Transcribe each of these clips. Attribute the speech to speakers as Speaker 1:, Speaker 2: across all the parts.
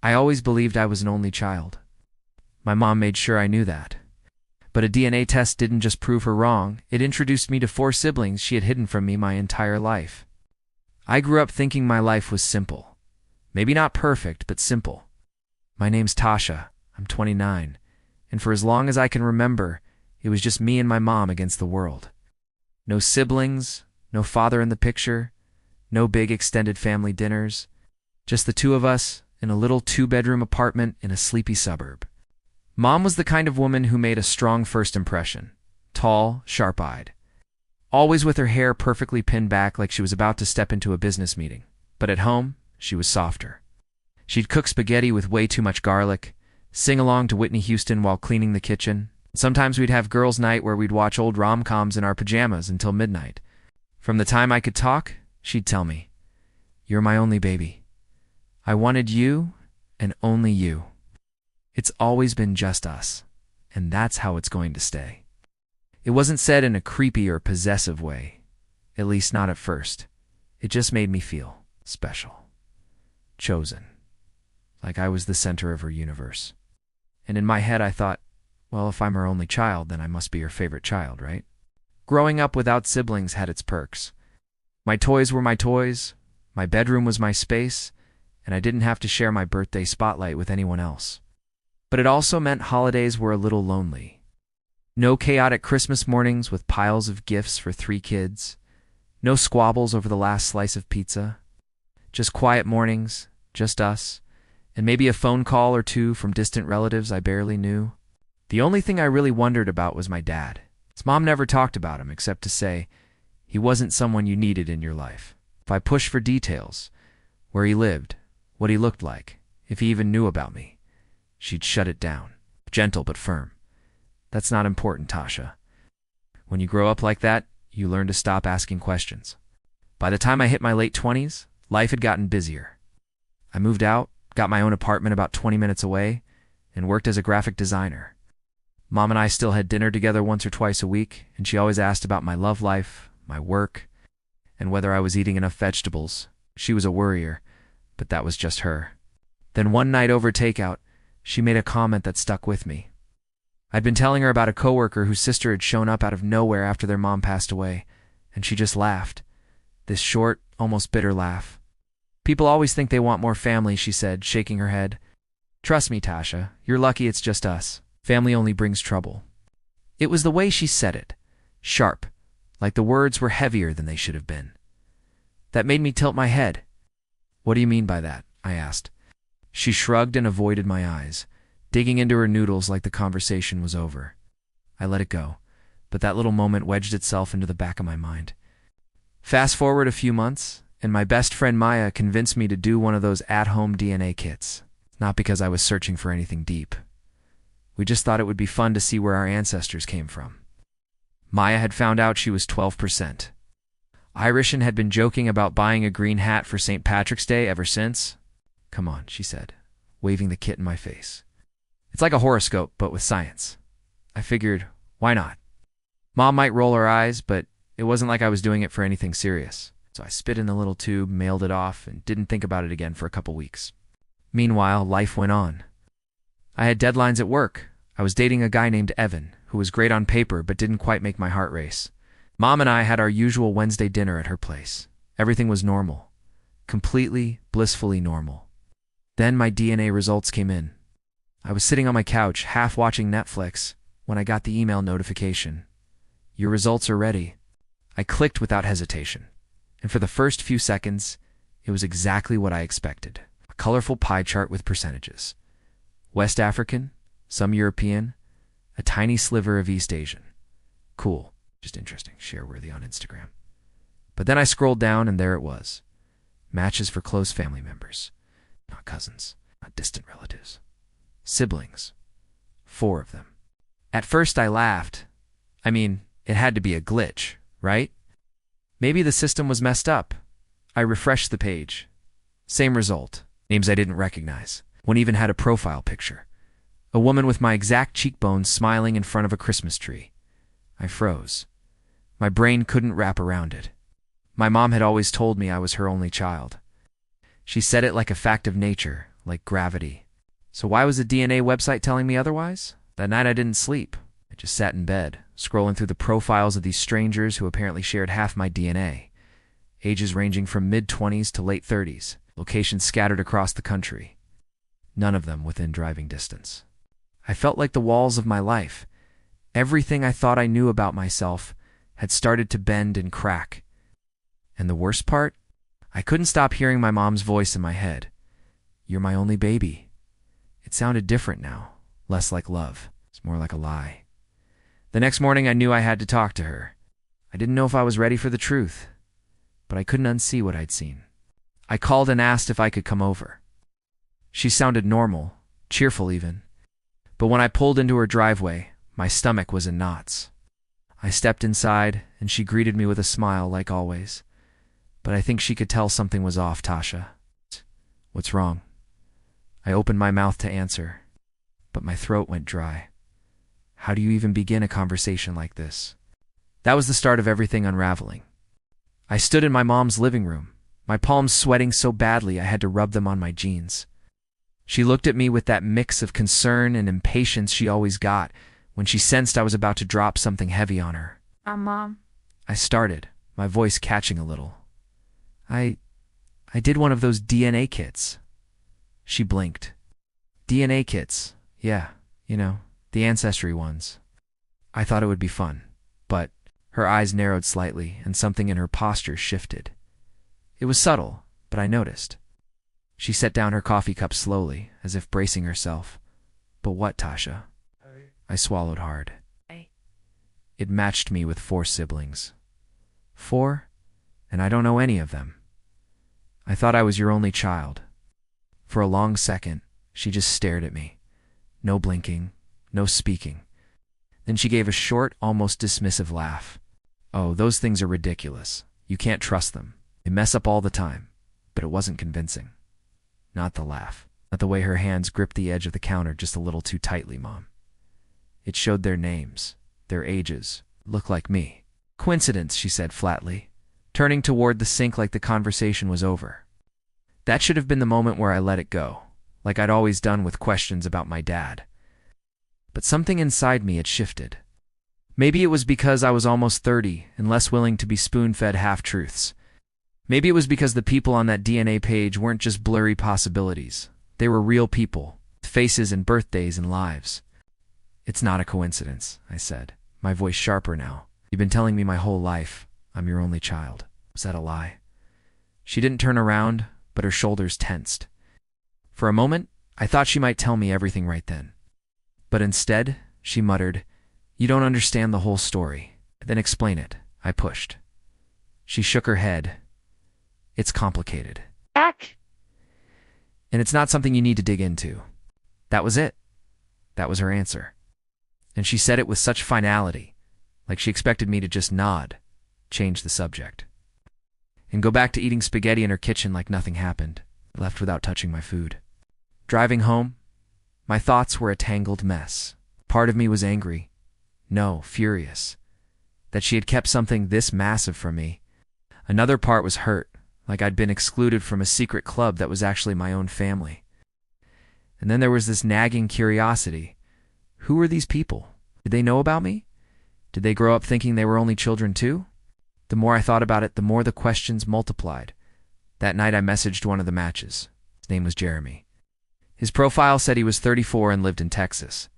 Speaker 1: I always believed I was an only child. My mom made sure I knew that. But a DNA test didn't just prove her wrong, it introduced me to 4 siblings she had hidden from me my entire life. I grew up thinking my life was simple. Maybe not perfect, but simple. My name's Tasha. I'm 29. And for as long as I can remember, it was just me and my mom against the world. No siblings, no father in the picture, no big extended family dinners. Just the 2 of us in a little 2-bedroom apartment in a sleepy suburb. Mom was the kind of woman who made a strong first impression. Tall, sharp-eyed. Always with her hair perfectly pinned back like she was about to step into a business meeting. But at home, she was softer. She'd cook spaghetti with way too much garlic, sing along to Whitney Houston while cleaning the kitchen. Sometimes we'd have girls' night where we'd watch old rom-coms in our pajamas until midnight. From the time I could talk, she'd tell me, "You're my only baby. I wanted you and only you. It's always been just us, and that's how it's going to stay." It wasn't said in a creepy or possessive way, at least not at first. It just made me feel special, chosen, like I was the center of her universe. And in my head I thought, well, if I'm her only child, then I must be her favorite child, right? Growing up without siblings had its perks. My toys were my toys, my bedroom was my space, and I didn't have to share my birthday spotlight with anyone else. But it also meant holidays were a little lonely. No chaotic Christmas mornings with piles of gifts for 3 kids. No squabbles over the last slice of pizza. Just quiet mornings, just us, and maybe a phone call or 2 from distant relatives I barely knew. The only thing I really wondered about was my dad. His mom never talked about him except to say he wasn't someone you needed in your life. If I pushed for details, where he lived, what he looked like, if he even knew about me, she'd shut it down, gentle but firm. That's not important, Tasha. When you grow up like that, you learn to stop asking questions. By the time I hit my late 20s, life had gotten busier. I moved out, got my own apartment about 20 minutes away, and worked as a graphic designer. Mom and I still had dinner together once or twice a week, and she always asked about my love life, my work, and whether I was eating enough vegetables. She was a worrier, but that was just her. Then one night over takeout, she made a comment that stuck with me. I'd been telling her about a coworker whose sister had shown up out of nowhere after their mom passed away, and she just laughed. This short, almost bitter laugh. "People always think they want more family," she said, shaking her head. "Trust me, Tasha, you're lucky it's just us. Family only brings trouble." It was the way she said it, sharp, like the words were heavier than they should have been. That made me tilt my head. "What do you mean by that?" I asked. She shrugged and avoided my eyes, digging into her noodles like the conversation was over. I let it go, but that little moment wedged itself into the back of my mind. Fast forward a few months, and my best friend Maya convinced me to do one of those at-home DNA kits, not because I was searching for anything deep. We just thought it would be fun to see where our ancestors came from. Maya had found out she was 12%. Irish and had been joking about buying a green hat for St. Patrick's Day ever since. "Come on," she said, waving the kit in my face. "It's like a horoscope, but with science." I figured, why not? Mom might roll her eyes, but it wasn't like I was doing it for anything serious. So I spit in the little tube, mailed it off, and didn't think about it again for a couple weeks. Meanwhile, life went on. I had deadlines at work. I was dating a guy named Evan, who was great on paper but didn't quite make my heart race. Mom and I had our usual Wednesday dinner at her place. Everything was normal. Completely, blissfully normal. Then my DNA results came in. I was sitting on my couch, half watching Netflix, when I got the email notification. "Your results are ready." I clicked without hesitation. And for the first few seconds, it was exactly what I expected. A colorful pie chart with percentages. West African, some European, a tiny sliver of East Asian. Cool, just interesting, share-worthy on Instagram. But then I scrolled down and there it was. Matches for close family members. Not cousins, not distant relatives. Siblings. 4 of them. At first I laughed. I mean, it had to be a glitch, right? Maybe the system was messed up. I refreshed the page. Same result. Names I didn't recognize. One even had a profile picture. A woman with my exact cheekbones smiling in front of a Christmas tree. I froze. My brain couldn't wrap around it. My mom had always told me I was her only child. She said it like a fact of nature, like gravity. So why was the DNA website telling me otherwise? That night I didn't sleep. I just sat in bed, scrolling through the profiles of these strangers who apparently shared half my DNA. Ages ranging from mid-20s to late 30s, locations scattered across the country. None of them within driving distance. I felt like the walls of my life, everything I thought I knew about myself, had started to bend and crack. And the worst part? I couldn't stop hearing my mom's voice in my head. "You're my only baby." It sounded different now, less like love. It's more like a lie. The next morning I knew I had to talk to her. I didn't know if I was ready for the truth, but I couldn't unsee what I'd seen. I called and asked if I could come over. She sounded normal, cheerful even. But when I pulled into her driveway, my stomach was in knots. I stepped inside, and she greeted me with a smile like always. But I think she could tell something was off, Tasha. "What's wrong?" I opened my mouth to answer, but my throat went dry. How do you even begin a conversation like this? That was the start of everything unraveling. I stood in my mom's living room, my palms sweating so badly I had to rub them on my jeans. She looked at me with that mix of concern and impatience she always got when she sensed I was about to drop something heavy on her.
Speaker 2: Mom.
Speaker 1: I started, my voice catching a little. I did one of those DNA kits." She blinked. "DNA kits, yeah, the ancestry ones." I thought it would be fun, but her eyes narrowed slightly and something in her posture shifted. It was subtle, but I noticed. She set down her coffee cup slowly, as if bracing herself. "But what, Tasha?" I swallowed hard. It matched me with 4 siblings. 4? And I don't know any of them. I thought I was your only child. For a long second, she just stared at me. No blinking, no speaking. Then she gave a short, almost dismissive laugh. "Oh, those things are ridiculous. You can't trust them. They mess up all the time." But it wasn't convincing. Not the laugh. Not the way her hands gripped the edge of the counter just a little too tightly, Mom. It showed their names, their ages, looked like me. "Coincidence," she said flatly, turning toward the sink like the conversation was over. That should have been the moment where I let it go, like I'd always done with questions about my dad. But something inside me had shifted. Maybe it was because I was almost 30 and less willing to be spoon-fed half-truths. Maybe it was because the people on that DNA page weren't just blurry possibilities. They were real people, with faces and birthdays and lives. "It's not a coincidence," I said, my voice sharper now. "You've been telling me my whole life I'm your only child. Was that a lie?" She didn't turn around, but her shoulders tensed. For a moment, I thought she might tell me everything right then. But instead, she muttered, "You don't understand the whole story." "Then explain it," I pushed. She shook her head. "It's complicated.
Speaker 2: Ack.
Speaker 1: And it's not something you need to dig into." That was it. That was her answer. And she said it with such finality, like she expected me to just nod, change the subject, and go back to eating spaghetti in her kitchen like nothing happened, left without touching my food. Driving home, my thoughts were a tangled mess. Part of me was angry. No, furious. That she had kept something this massive from me. Another part was hurt, like I'd been excluded from a secret club that was actually my own family. And then there was this nagging curiosity. Who were these people? Did they know about me? Did they grow up thinking they were only children too? The more I thought about it, the more the questions multiplied. That night I messaged one of the matches. His name was Jeremy. His profile said he was 34 and lived in Texas.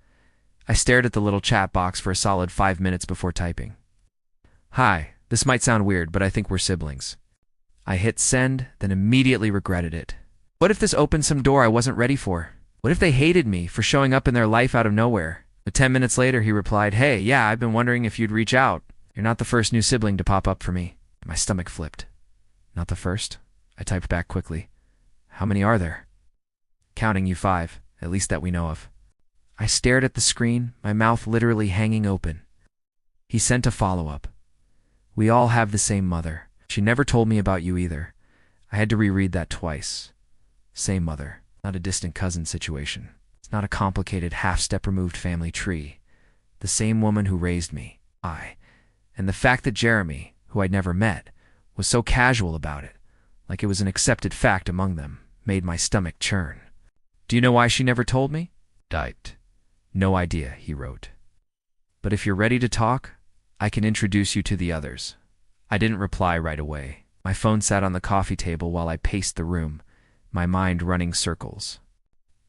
Speaker 1: I stared at the little chat box for a solid 5 minutes before typing. "Hi, this might sound weird, but I think we're siblings." I hit send, then immediately regretted it. What if this opened some door I wasn't ready for? What if they hated me for showing up in their life out of nowhere? But 10 minutes later he replied, "Hey, yeah, I've been wondering if you'd reach out. You're not the first new sibling to pop up for me." My stomach flipped. "Not the first?" I typed back quickly. "How many are there?" "Counting you 5, at least that we know of." I stared at the screen, my mouth literally hanging open. He sent a follow-up. "We all have the same mother. She never told me about you either." I had to reread that twice. Same mother, not a distant cousin situation. It's not a complicated half-step removed family tree. The same woman who raised me. And the fact that Jeremy, who I'd never met, was so casual about it, like it was an accepted fact among them, made my stomach churn. Do you know why she never told me? Typed. No idea, he wrote. But if you're ready to talk, I can introduce you to the others. I didn't reply right away. My phone sat on the coffee table while I paced the room, my mind running circles.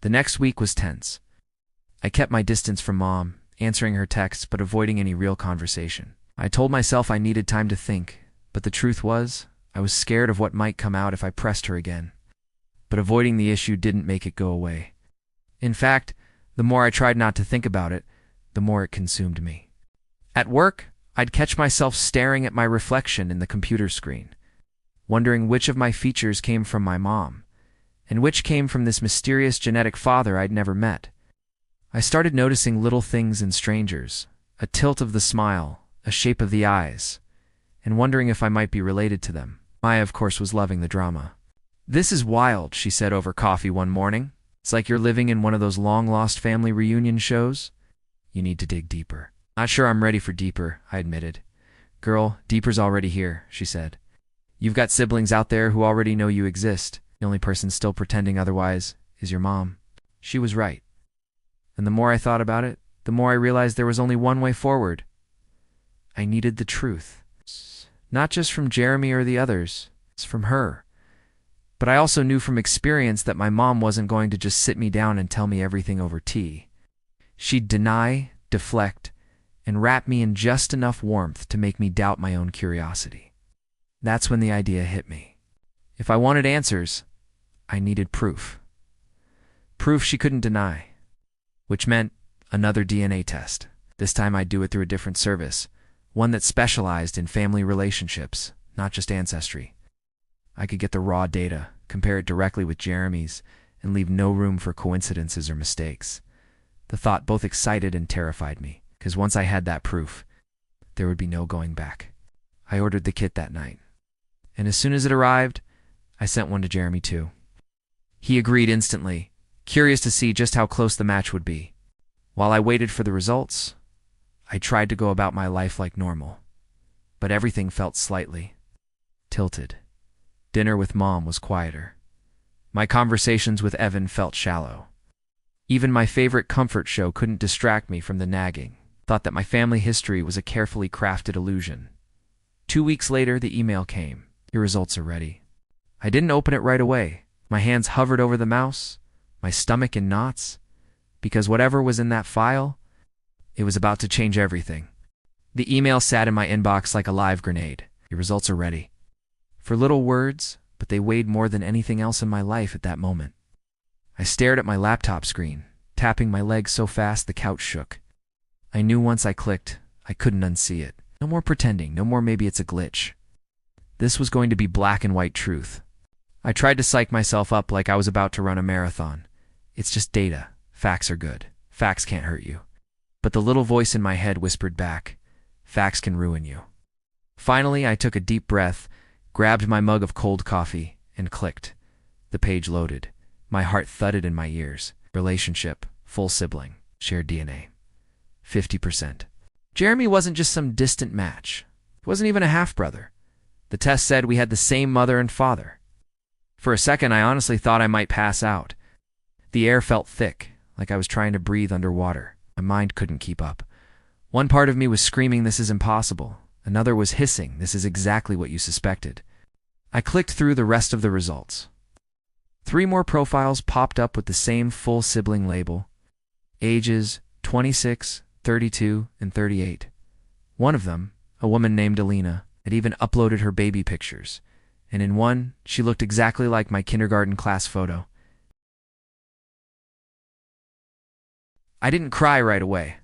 Speaker 1: The next week was tense. I kept my distance from Mom, answering her texts but avoiding any real conversation. I told myself I needed time to think, but the truth was, I was scared of what might come out if I pressed her again. But avoiding the issue didn't make it go away. In fact, the more I tried not to think about it, the more it consumed me. At work, I'd catch myself staring at my reflection in the computer screen, wondering which of my features came from my mom, and which came from this mysterious genetic father I'd never met. I started noticing little things in strangers, a tilt of the smile, a shape of the eyes, and wondering if I might be related to them. Maya, of course, was loving the drama. "This is wild," she said over coffee one morning. "It's like you're living in one of those long-lost family reunion shows. You need to dig deeper." "Not sure I'm ready for deeper," I admitted. "Girl, deeper's already here," she said. "You've got siblings out there who already know you exist. The only person still pretending otherwise is your mom." She was right. And the more I thought about it, the more I realized there was only one way forward. I needed the truth. Not just from Jeremy or the others, it's from her. But I also knew from experience that my mom wasn't going to just sit me down and tell me everything over tea. She'd deny, deflect, and wrap me in just enough warmth to make me doubt my own curiosity. That's when the idea hit me. If I wanted answers, I needed proof. Proof she couldn't deny. Which meant another DNA test. This time I'd do it through a different service, one that specialized in family relationships, not just ancestry. I could get the raw data, compare it directly with Jeremy's, and leave no room for coincidences or mistakes. The thought both excited and terrified me, because once I had that proof, there would be no going back. I ordered the kit that night, and as soon as it arrived, I sent one to Jeremy too. He agreed instantly, curious to see just how close the match would be. While I waited for the results, I tried to go about my life like normal, but everything felt slightly tilted. Dinner with Mom was quieter. My conversations with Evan felt shallow. Even my favorite comfort show couldn't distract me from the nagging thought that my family history was a carefully crafted illusion. 2 weeks later, the email came. "Your results are ready." I didn't open it right away. My hands hovered over the mouse, my stomach in knots, because whatever was in that file, it was about to change everything. The email sat in my inbox like a live grenade. "Your results are ready." For little words, but they weighed more than anything else in my life at that moment. I stared at my laptop screen, tapping my legs so fast the couch shook. I knew once I clicked, I couldn't unsee it. No more pretending, no more maybe it's a glitch. This was going to be black and white truth. I tried to psych myself up like I was about to run a marathon. It's just data. Facts are good. Facts can't hurt you. But the little voice in my head whispered back, "Facts can ruin you." Finally, I took a deep breath, grabbed my mug of cold coffee, and clicked. The page loaded. My heart thudded in my ears. Relationship, full sibling, shared DNA. 50%. Jeremy wasn't just some distant match. He wasn't even a half-brother. The test said we had the same mother and father. For a second, I honestly thought I might pass out. The air felt thick, like I was trying to breathe underwater. My mind couldn't keep up. One part of me was screaming, "This is impossible." Another was hissing, "This is exactly what you suspected." I clicked through the rest of the results. 3 more profiles popped up with the same full sibling label. Ages 26, 32, and 38. One of them, a woman named Alina, had even uploaded her baby pictures. And in one, she looked exactly like my kindergarten class photo. I didn't cry right away.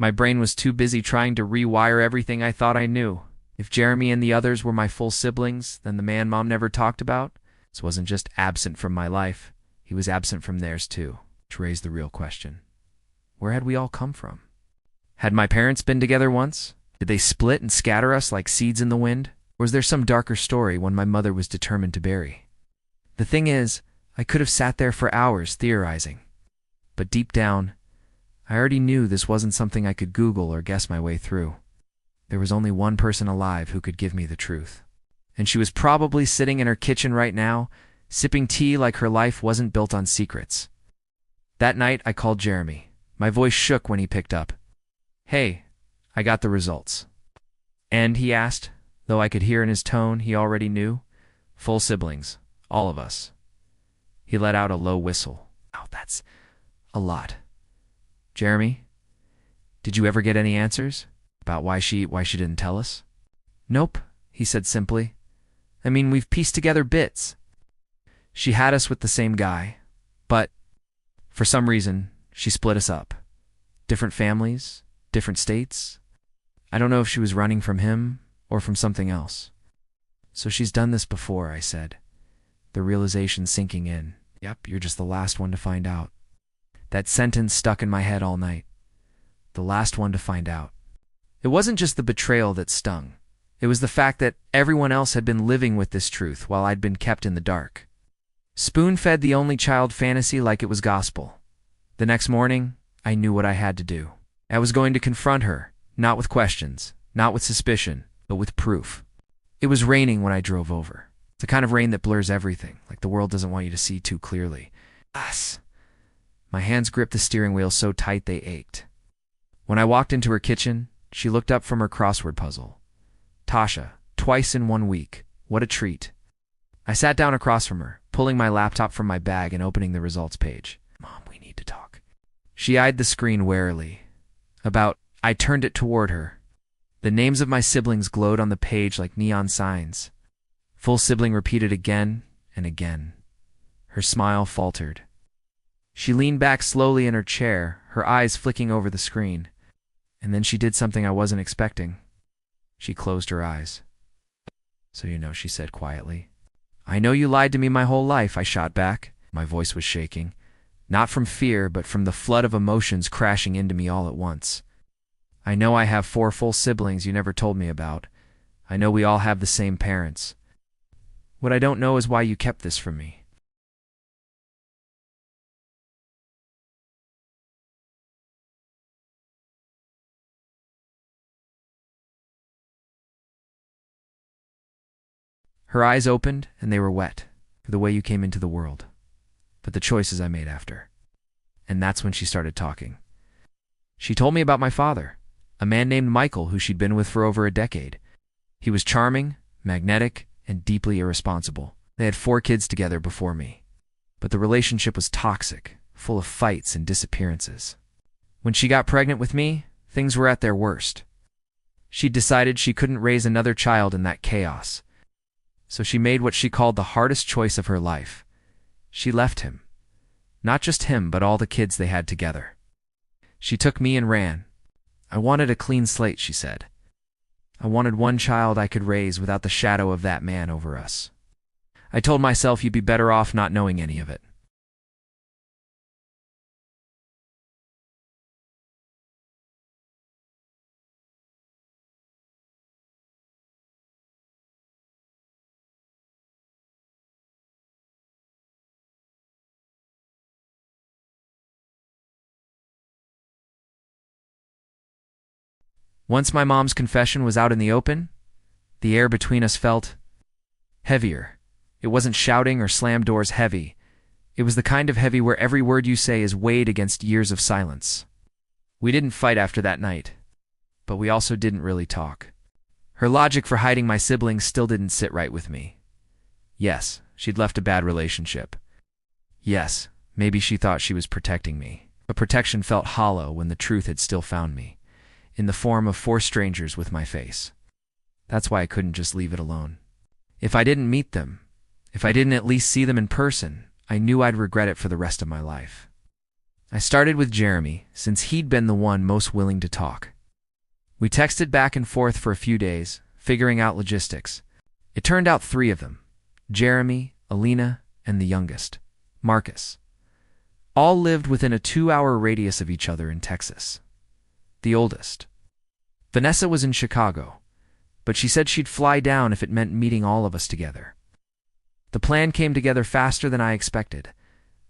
Speaker 1: My brain was too busy trying to rewire everything I thought I knew. If Jeremy and the others were my full siblings, then the man Mom never talked about, this wasn't just absent from my life, he was absent from theirs too, which raised the real question. Where had we all come from? Had my parents been together once? Did they split and scatter us like seeds in the wind? Or was there some darker story, one my mother was determined to bury? The thing is, I could have sat there for hours theorizing. But deep down, I already knew this wasn't something I could Google or guess my way through. There was only one person alive who could give me the truth. And she was probably sitting in her kitchen right now, sipping tea like her life wasn't built on secrets. That night, I called Jeremy. My voice shook when he picked up. "Hey, I got the results." "And?" he asked, though I could hear in his tone he already knew. "Full siblings. All of us." He let out a low whistle. "Oh, that's a lot." "Jeremy, did you ever get any answers? About why she didn't tell us?" "Nope," he said simply. "I mean, we've pieced together bits. She had us with the same guy, but for some reason, she split us up. Different families, different states. I don't know if she was running from him or from something else." "So she's done this before," I said, the realization sinking in. Yep, you're just the last one to find out. That sentence stuck in my head all night. The last one to find out. It wasn't just the betrayal that stung. It was the fact that everyone else had been living with this truth while I'd been kept in the dark. Spoon-fed the only child fantasy like it was gospel. The next morning, I knew what I had to do. I was going to confront her, not with questions, not with suspicion, but with proof. It was raining when I drove over. The kind of rain that blurs everything, like the world doesn't want you to see too clearly. Yes. My hands gripped the steering wheel so tight they ached. When I walked into her kitchen, she looked up from her crossword puzzle. Tasha, twice in 1 week. What a treat. I sat down across from her, pulling my laptop from my bag and opening the results page. "Mom, we need to talk." She eyed the screen warily. I turned it toward her. The names of my siblings glowed on the page like neon signs. Full sibling repeated again and again. Her smile faltered. She leaned back slowly in her chair, her eyes flicking over the screen. And then she did something I wasn't expecting. She closed her eyes. "So you know," she said quietly. "I know you lied to me my whole life," I shot back. My voice was shaking. Not from fear, but from the flood of emotions crashing into me all at once. "I know I have 4 full siblings you never told me about. I know we all have the same parents. What I don't know is why you kept this from me." Her eyes opened, and they were wet, for the way you came into the world. But the choices I made after. And that's when she started talking. She told me about my father, a man named Michael who she'd been with for over a decade. He was charming, magnetic, and deeply irresponsible. They had 4 kids together before me. But the relationship was toxic, full of fights and disappearances. When she got pregnant with me, things were at their worst. She'd decided she couldn't raise another child in that chaos. So she made what she called the hardest choice of her life. She left him. Not just him, but all the kids they had together. She took me and ran. "I wanted a clean slate," she said. "I wanted one child I could raise without the shadow of that man over us." I told myself you'd be better off not knowing any of it. Once my mom's confession was out in the open, the air between us felt heavier. It wasn't shouting or slam doors heavy. It was the kind of heavy where every word you say is weighed against years of silence. We didn't fight after that night, but we also didn't really talk. Her logic for hiding my siblings still didn't sit right with me. Yes, she'd left a bad relationship. Yes, maybe she thought she was protecting me, but protection felt hollow when the truth had still found me, in the form of 4 strangers with my face. That's why I couldn't just leave it alone. If I didn't meet them, if I didn't at least see them in person, I knew I'd regret it for the rest of my life. I started with Jeremy, since he'd been the one most willing to talk. We texted back and forth for a few days, figuring out logistics. It turned out 3 of them, Jeremy, Alina, and the youngest, Marcus. All lived within a 2-hour radius of each other in Texas. The oldest, Vanessa, was in Chicago, but she said she'd fly down if it meant meeting all of us together. The plan came together faster than I expected.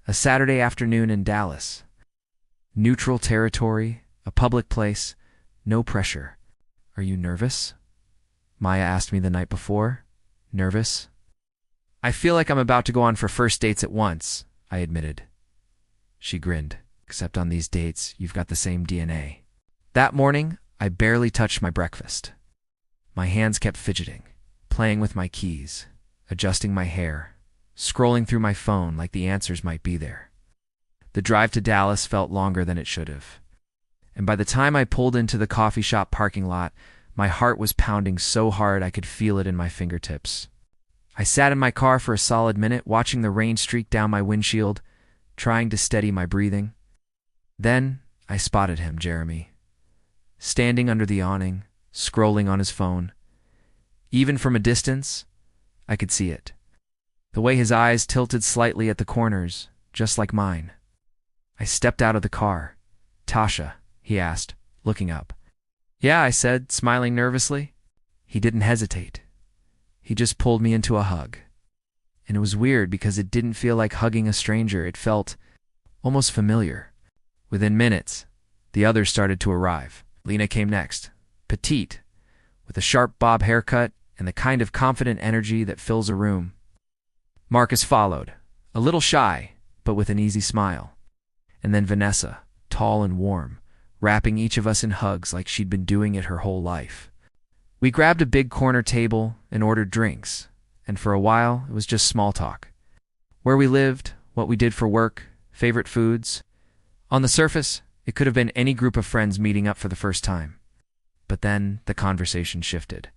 Speaker 1: A Saturday afternoon in Dallas. Neutral territory, a public place, no pressure. "Are you nervous?" Maya asked me the night before. "Nervous?" "I feel like I'm about to go on for first dates at once," I admitted. She grinned. Except on these dates, you've got the same DNA. That morning, I barely touched my breakfast. My hands kept fidgeting, playing with my keys, adjusting my hair, scrolling through my phone like the answers might be there. The drive to Dallas felt longer than it should have. And by the time I pulled into the coffee shop parking lot, my heart was pounding so hard I could feel it in my fingertips. I sat in my car for a solid minute, watching the rain streak down my windshield, trying to steady my breathing. Then I spotted him, Jeremy, standing under the awning, scrolling on his phone. Even from a distance, I could see it. The way his eyes tilted slightly at the corners, just like mine. I stepped out of the car. "Tasha," he asked, looking up. "Yeah," I said, smiling nervously. He didn't hesitate. He just pulled me into a hug. And it was weird because it didn't feel like hugging a stranger. It felt almost familiar. Within minutes, the others started to arrive. Lena came next, petite, with a sharp bob haircut and the kind of confident energy that fills a room. Marcus followed, a little shy, but with an easy smile. And then Vanessa, tall and warm, wrapping each of us in hugs like she'd been doing it her whole life. We grabbed a big corner table and ordered drinks, and for a while it was just small talk. Where we lived, what we did for work, favorite foods. On the surface, it could have been any group of friends meeting up for the first time. But then the conversation shifted.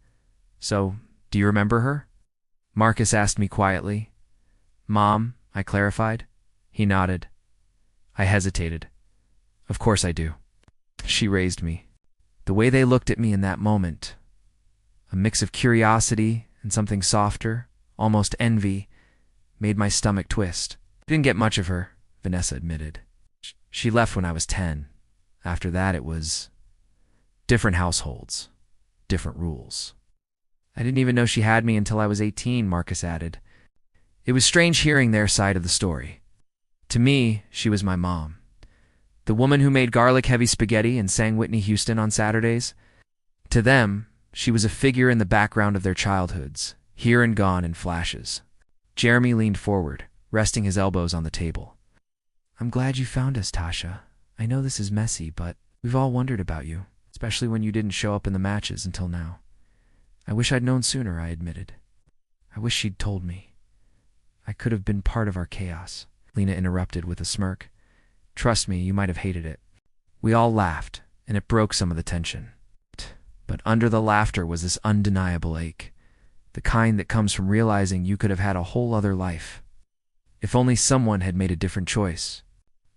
Speaker 1: "So, do you remember her?" Marcus asked me quietly. "Mom," I clarified. He nodded. I hesitated. "Of course I do." She raised me. The way they looked at me in that moment, a mix of curiosity and something softer, almost envy, made my stomach twist. "Didn't get much of her," Vanessa admitted. "She left when I was 10. After that it was different households, different rules." "I didn't even know she had me until I was 18, Marcus added. It was strange hearing their side of the story. To me, she was my mom. The woman who made garlic-heavy spaghetti and sang Whitney Houston on Saturdays. To them, she was a figure in the background of their childhoods, here and gone in flashes. Jeremy leaned forward, resting his elbows on the table. "I'm glad you found us, Tasha. I know this is messy, but we've all wondered about you, especially when you didn't show up in the matches until now. I wish I'd known sooner," I admitted. "I wish she'd told me. I could have been part of our chaos," Lena interrupted with a smirk. "Trust me, you might have hated it." We all laughed, and it broke some of the tension. But under the laughter was this undeniable ache, the kind that comes from realizing you could have had a whole other life. If only someone had made a different choice.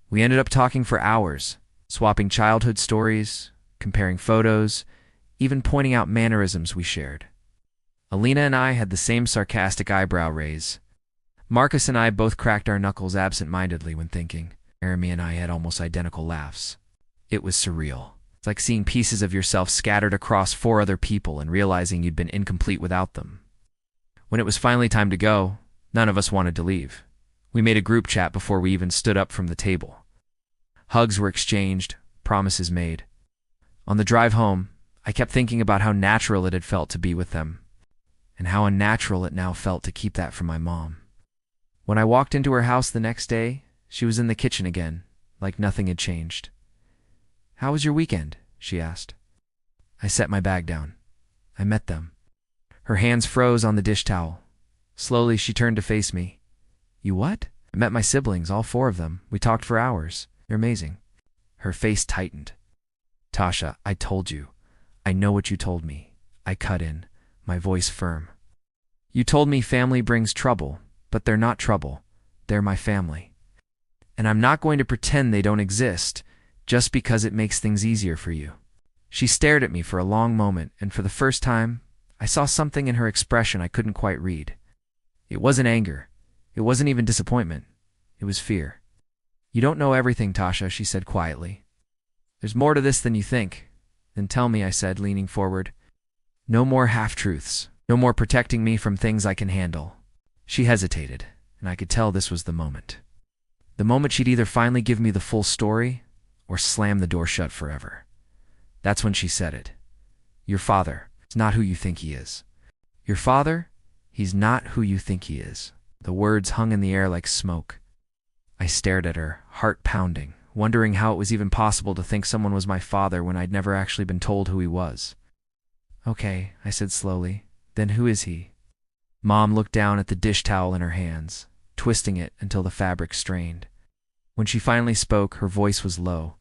Speaker 1: We ended up talking for hours, swapping childhood stories, comparing photos, even pointing out mannerisms we shared. Alina and I had the same sarcastic eyebrow raise. Marcus and I both cracked our knuckles absent-mindedly when thinking. Jeremy and I had almost identical laughs. It was surreal. It's like seeing pieces of yourself scattered across 4 other people and realizing you'd been incomplete without them. When it was finally time to go, none of us wanted to leave. We made a group chat before we even stood up from the table. Hugs were exchanged, promises made. On the drive home, I kept thinking about how natural it had felt to be with them, and how unnatural it now felt to keep that from my mom. When I walked into her house the next day, she was in the kitchen again, like nothing had changed. "How was your weekend?" she asked. I set my bag down. I met them. Her hands froze on the dish towel. Slowly, she turned to face me. "You what?" "I met my siblings, all 4 of them. We talked for hours. They're amazing." Her face tightened. "Tasha, I told you. I know what you told me." I cut in, my voice firm. "You told me family brings trouble, but they're not trouble. They're my family. And I'm not going to pretend they don't exist just because it makes things easier for you." She stared at me for a long moment, and for the first time, I saw something in her expression I couldn't quite read. It wasn't anger. It wasn't even disappointment. It was fear. "You don't know everything, Tasha," she said quietly. "There's more to this than you think." "Then tell me," I said, leaning forward. "No more half-truths. No more protecting me from things I can handle." She hesitated, and I could tell this was the moment. The moment she'd either finally give me the full story or slam the door shut forever. That's when she said it. "Your father is not who you think he is. Your father, he's not who you think he is." The words hung in the air like smoke. I stared at her, heart pounding, wondering how it was even possible to think someone was my father when I'd never actually been told who he was. "Okay," I said slowly. "Then who is he?" Mom looked down at the dish towel in her hands, twisting it until the fabric strained. When she finally spoke, her voice was low.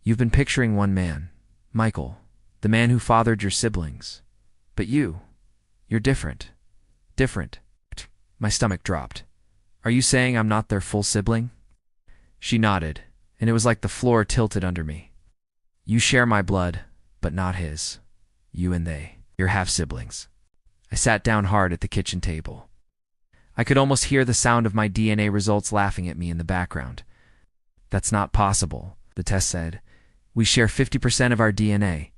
Speaker 1: "You've been picturing one man, Michael, the man who fathered your siblings. But you're different. Different." My stomach dropped. "Are you saying I'm not their full sibling?" She nodded, and it was like the floor tilted under me. "You share my blood, but not his. You and you're half-siblings." I sat down hard at the kitchen table. I could almost hear the sound of my DNA results laughing at me in the background. "That's not possible," the test said. "We share 50% of our DNA.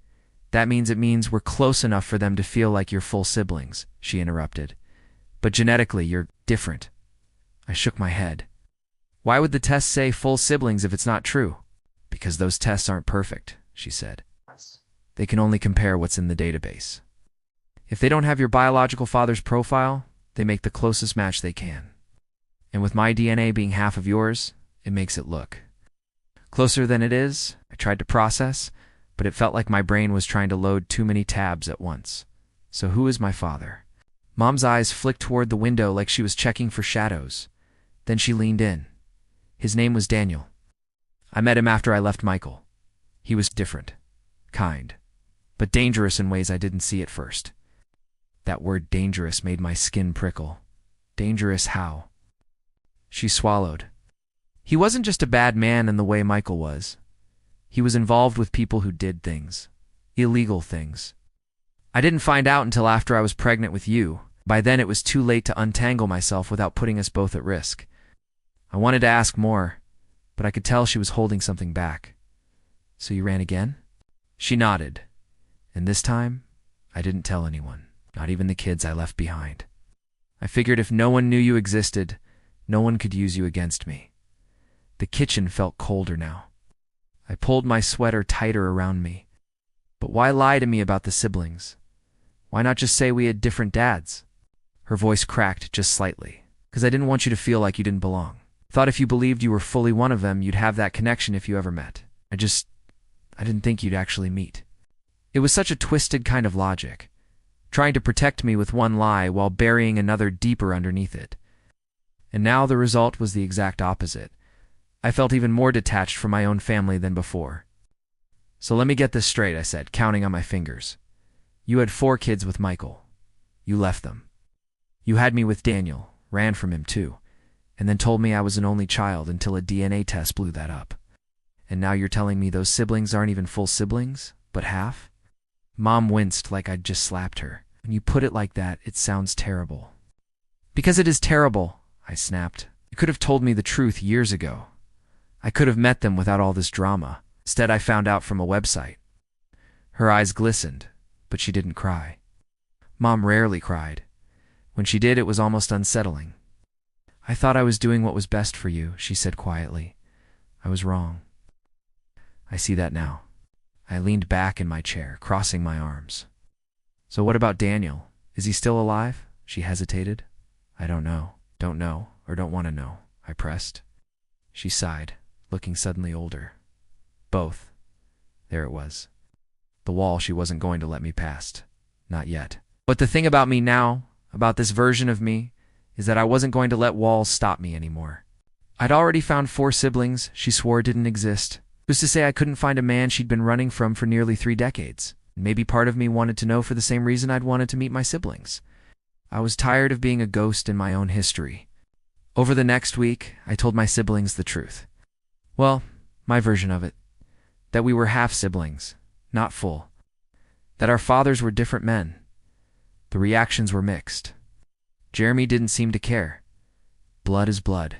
Speaker 1: That means we're close enough for them to feel like you're full siblings," she interrupted. "But genetically, you're different." I shook my head. "Why would the test say full siblings if it's not true?" "Because those tests aren't perfect," she said. "They can only compare what's in the database. If they don't have your biological father's profile, they make the closest match they can. And with my DNA being half of yours, it makes it look closer than it is." I tried to process, but it felt like my brain was trying to load too many tabs at once. "So who is my father?" Mom's eyes flicked toward the window like she was checking for shadows. Then she leaned in. "His name was Daniel. I met him after I left Michael. He was different, kind, but dangerous in ways I didn't see at first." That word dangerous made my skin prickle. Dangerous how? She swallowed. "He wasn't just a bad man in the way Michael was. He was involved with people who did things. Illegal things. I didn't find out until after I was pregnant with you. By then it was too late to untangle myself without putting us both at risk." I wanted to ask more, but I could tell she was holding something back. "So you ran again?" She nodded. "And this time, I didn't tell anyone. Not even the kids I left behind. I figured if no one knew you existed, no one could use you against me." The kitchen felt colder now. I pulled my sweater tighter around me. "But why lie to me about the siblings? Why not just say we had different dads?" Her voice cracked just slightly. "Because I didn't want you to feel like you didn't belong. Thought if you believed you were fully one of them, you'd have that connection if you ever met. I didn't think you'd actually meet." It was such a twisted kind of logic, trying to protect me with one lie while burying another deeper underneath it. And now the result was the exact opposite. I felt even more detached from my own family than before. "So let me get this straight," I said, counting on my fingers. "You had 4 kids with Michael. You left them. You had me with Daniel, ran from him too, and then told me I was an only child until a DNA test blew that up. And now you're telling me those siblings aren't even full siblings, but half?" Mom winced like I'd just slapped her. "When you put it like that, it sounds terrible." "Because it is terrible," I snapped. "You could have told me the truth years ago. I could have met them without all this drama. Instead, I found out from a website." Her eyes glistened, but she didn't cry. Mom rarely cried. When she did, it was almost unsettling. "I thought I was doing what was best for you," she said quietly. "I was wrong." "I see that now." I leaned back in my chair, crossing my arms. "So what about Daniel? Is he still alive?" She hesitated. "I don't know, or don't want to know," I pressed. She sighed, looking suddenly older. "Both." There it was. The wall she wasn't going to let me past. Not yet. But the thing about me now, about this version of me, is that I wasn't going to let walls stop me anymore. I'd already found 4 siblings she swore didn't exist. Who's to say I couldn't find a man she'd been running from for nearly 3 decades? Maybe part of me wanted to know for the same reason I'd wanted to meet my siblings. I was tired of being a ghost in my own history. Over the next week, I told my siblings the truth. Well, my version of it. That we were half-siblings, not full. That our fathers were different men. The reactions were mixed. Jeremy didn't seem to care. "Blood is blood.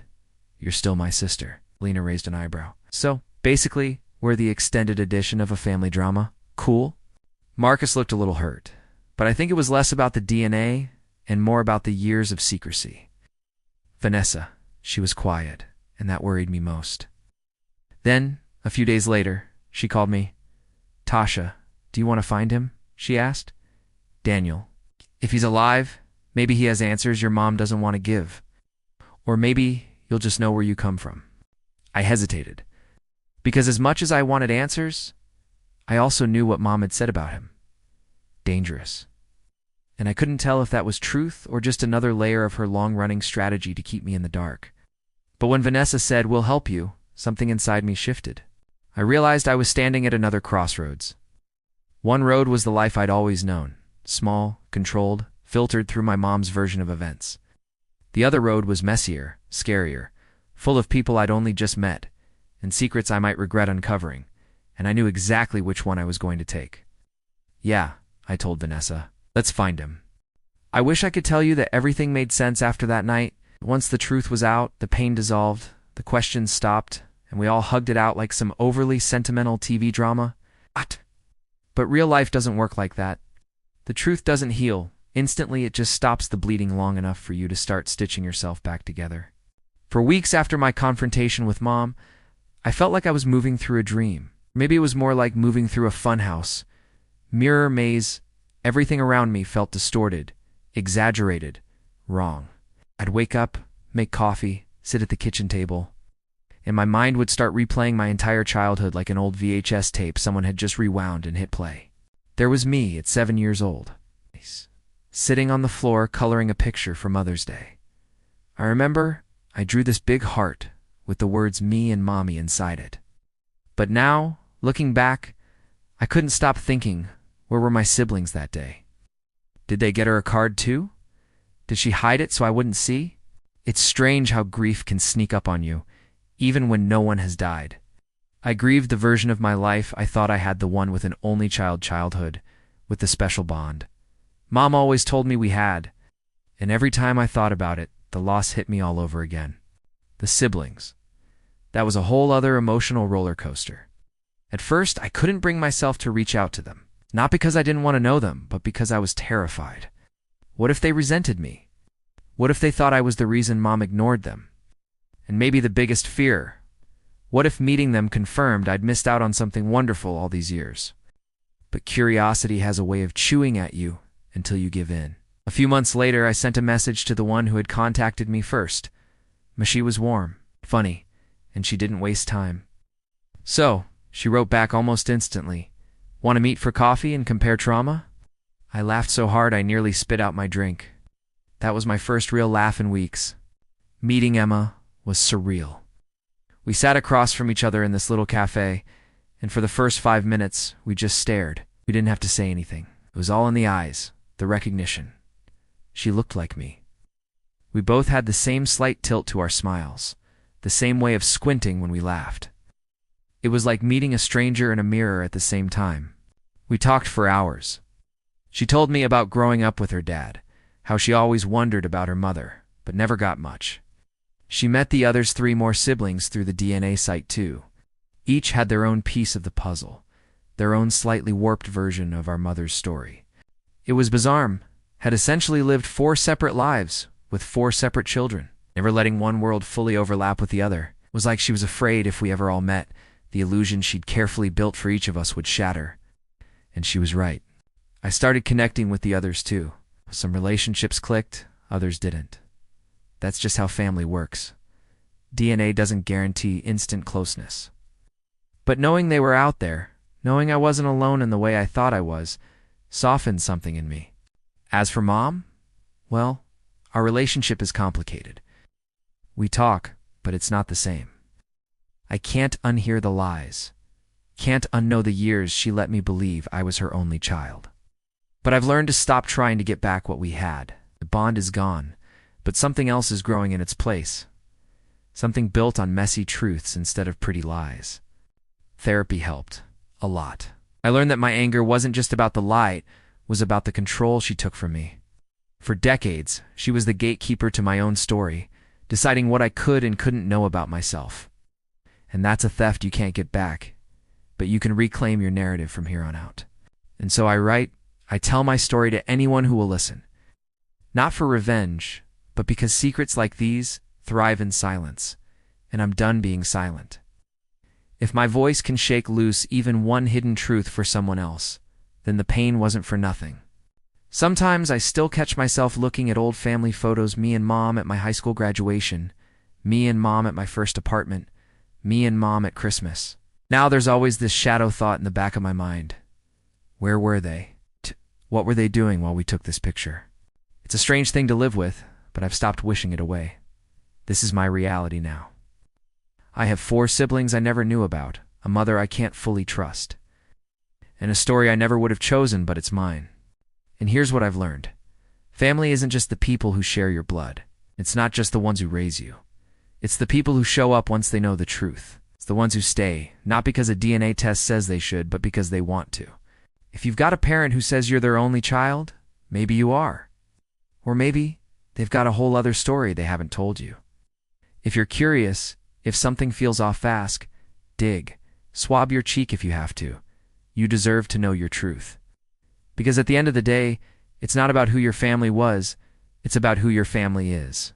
Speaker 1: You're still my sister." Lena raised an eyebrow. "So, basically, we're the extended edition of a family drama. Cool?" Marcus looked a little hurt, but I think it was less about the DNA and more about the years of secrecy. Vanessa, she was quiet, and that worried me most. Then, a few days later, she called me. "Tasha, do you want to find him?" she asked. "Daniel. If he's alive, maybe he has answers your mom doesn't want to give. Or maybe you'll just know where you come from." I hesitated. Because as much as I wanted answers, I also knew what Mom had said about him. Dangerous. And I couldn't tell if that was truth or just another layer of her long-running strategy to keep me in the dark. But when Vanessa said, "We'll help you," something inside me shifted. I realized I was standing at another crossroads. One road was the life I'd always known, small, controlled, filtered through my mom's version of events. The other road was messier, scarier, full of people I'd only just met, and secrets I might regret uncovering, and I knew exactly which one I was going to take. "Yeah," I told Vanessa, "let's find him." I wish I could tell you that everything made sense after that night. Once the truth was out, the pain dissolved, the questions stopped, and we all hugged it out like some overly sentimental TV drama. But real life doesn't work like that. The truth doesn't heal. Instantly, it just stops the bleeding long enough for you to start stitching yourself back together. For weeks after my confrontation with Mom, I felt like I was moving through a dream. Maybe it was more like moving through a funhouse. Mirror maze, everything around me felt distorted, exaggerated, wrong. I'd wake up, make coffee, sit at the kitchen table, and my mind would start replaying my entire childhood like an old VHS tape someone had just rewound and hit play. There was me at 7 years old, sitting on the floor coloring a picture for Mother's Day. I remember I drew this big heart with the words "me and Mommy" inside it. But now, looking back, I couldn't stop thinking, where were my siblings that day? Did they get her a card too? Did she hide it so I wouldn't see? It's strange how grief can sneak up on you, even when no one has died. I grieved the version of my life I thought I had, the one with an only child childhood, with the special bond. Mom always told me we had, and every time I thought about it, the loss hit me all over again. The siblings. That was a whole other emotional roller coaster. At first, I couldn't bring myself to reach out to them. Not because I didn't want to know them, but because I was terrified. What if they resented me? What if they thought I was the reason Mom ignored them? And maybe the biggest fear, what if meeting them confirmed I'd missed out on something wonderful all these years? But curiosity has a way of chewing at you until you give in. A few months later, I sent a message to the one who had contacted me first. She was warm, funny, and she didn't waste time. So, she wrote back almost instantly. "Want to meet for coffee and compare trauma?" I laughed so hard I nearly spit out my drink. That was my first real laugh in weeks. Meeting Emma was surreal. We sat across from each other in this little cafe, and for the first 5 minutes, we just stared. We didn't have to say anything. It was all in the eyes, the recognition. She looked like me. We both had the same slight tilt to our smiles, the same way of squinting when we laughed. It was like meeting a stranger in a mirror at the same time. We talked for hours. She told me about growing up with her dad, how she always wondered about her mother, but never got much. She met the other's 3 more siblings through the DNA site too. Each had their own piece of the puzzle, their own slightly warped version of our mother's story. It was bizarre, had essentially lived 4 separate lives with 4 separate children, never letting one world fully overlap with the other. It was like she was afraid if we ever all met, the illusion she'd carefully built for each of us would shatter. And she was right. I started connecting with the others too. Some relationships clicked, others didn't. That's just how family works. DNA doesn't guarantee instant closeness. But knowing they were out there, knowing I wasn't alone in the way I thought I was, softened something in me. As for Mom, well, our relationship is complicated. We talk, but it's not the same. I can't unhear the lies, can't unknow the years she let me believe I was her only child. But I've learned to stop trying to get back what we had. The bond is gone, but something else is growing in its place. Something built on messy truths instead of pretty lies. Therapy helped. A lot. I learned that my anger wasn't just about the lie, it was about the control she took from me. For decades, she was the gatekeeper to my own story, deciding what I could and couldn't know about myself. And that's a theft you can't get back, but you can reclaim your narrative from here on out. And so I tell my story to anyone who will listen. Not for revenge, but because secrets like these thrive in silence, and I'm done being silent. If my voice can shake loose even one hidden truth for someone else, then the pain wasn't for nothing. Sometimes I still catch myself looking at old family photos, me and Mom at my high school graduation, me and Mom at my first apartment, me and Mom at Christmas. Now there's always this shadow thought in the back of my mind. Where were they? What were they doing while we took this picture? It's a strange thing to live with, but I've stopped wishing it away. This is my reality now. I have 4 siblings I never knew about, a mother I can't fully trust, and a story I never would have chosen, but it's mine. And here's what I've learned. Family isn't just the people who share your blood. It's not just the ones who raise you. It's the people who show up once they know the truth. It's the ones who stay, not because a DNA test says they should, but because they want to. If you've got a parent who says you're their only child, maybe you are. Or maybe they've got a whole other story they haven't told you. If you're curious, if something feels off, ask, dig, swab your cheek if you have to. You deserve to know your truth. Because at the end of the day, it's not about who your family was, it's about who your family is.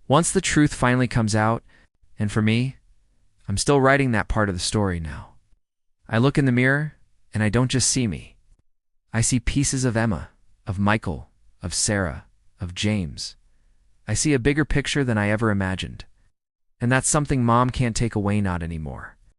Speaker 1: Once the truth finally comes out, and for me, I'm still writing that part of the story now. I look in the mirror, and I don't just see me. I see pieces of Emma, of Michael, of Sarah, of James. I see a bigger picture than I ever imagined. And that's something Mom can't take away, not anymore.